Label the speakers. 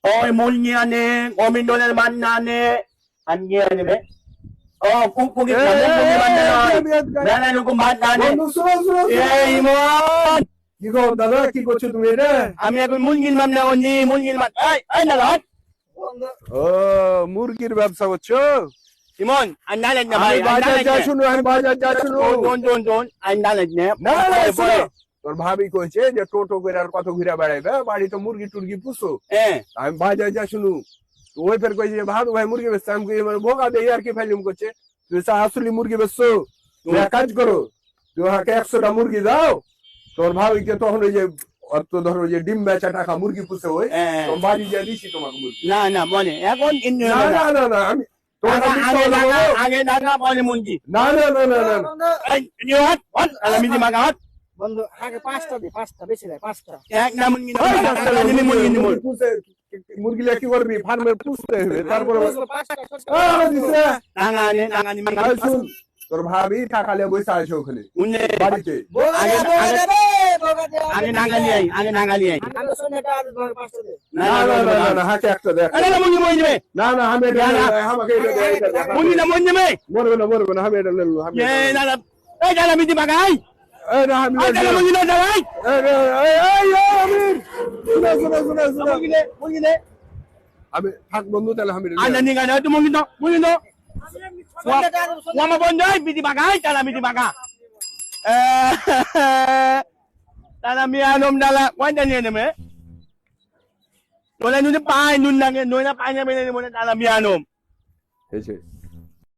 Speaker 1: 몰리하네, 고민도를 만나네, 안기하네, 꾹꾹이 만나네, 나는 누구 만나네, 예, 이모,
Speaker 2: 이거 나가 끼고 주둥이래.
Speaker 1: আমি এখন মুরগির মাম নাওনি মুরগির মাম এই নালাত
Speaker 2: মুরগির ব্যবসা করছো?
Speaker 1: ইমন আর নালাত না ভাই
Speaker 2: আমি বাজার যা শুনো, আমি বাজার যা শুনো।
Speaker 1: দোন আর নালাত না
Speaker 2: না, শোনো। তোর ভাবি কইছে যে টোটো করে আর কত ঘুরে বেড়াইবে, বাড়িতে মুরগি টুরগি পুষো। আমি বাজার যা শুনু, তো ওই ফের কইছে যে ভাবি ভাই মুরগি বেচতে, আমি কই মানে ভোগা দেই আর কি ফেলিম করছে। তুই আসলে মুরগি বেচছো, তুমি এক কাজ করো, তুমি আমাকে 100টা মুরগি দাও। তোর ভাবিকে তখন ওই যে অত ধরো যে ডিম বেচা টাকা মুরগি পুষে ওই তোর বাড়ি যা দিছি তোমাকে মুরগি।
Speaker 1: না না বলে এখন
Speaker 2: না না না না আমি
Speaker 1: আগে টাকা বলে মুরগি
Speaker 2: না না না না না
Speaker 1: এই নিয়ত আমি দি মাগাত
Speaker 3: বন্ধু আগে 5টা দি 5টা বেশি নাই 5টা
Speaker 1: এক না মুরগি না আমি মুরগি নিব
Speaker 2: পুষে মুরগি লে কি করবি ফার্মে পুষতে হবে তারপরে
Speaker 3: 5টা
Speaker 2: দিছে
Speaker 1: নাঙানি মাগাত
Speaker 2: শুন তোর ভাবি টাকা লে বসে আছে ওখানে
Speaker 1: উনি
Speaker 2: বাড়িতে
Speaker 1: আগে নাঙালি আই
Speaker 3: আমি শুনেটা আর 5টা দে
Speaker 2: না না না না হাতে একটা দেখ
Speaker 1: আরে মুরগি মই দিবে
Speaker 2: না না আমি আমাকে এটা দে
Speaker 1: মুরগি না মরবে
Speaker 2: মরবে না আমি এটা নেব আমি
Speaker 1: এই না এই জানা আমি দি মাগাই
Speaker 2: এই না আমি
Speaker 1: আরে মুরগি না দাঁড়াই
Speaker 2: এই আমির শুনো
Speaker 1: মুরগি নে
Speaker 2: আমি থাক বন্ধু তাহলে আমি
Speaker 1: আনা নিগা না তো মুরগি না Wama bondoy, biti bagay, tala biti baga. Tala mi anom dala, wanda niya naman. Wala nun na pahay, nun na pahay namin na tala mi anom.
Speaker 2: এসে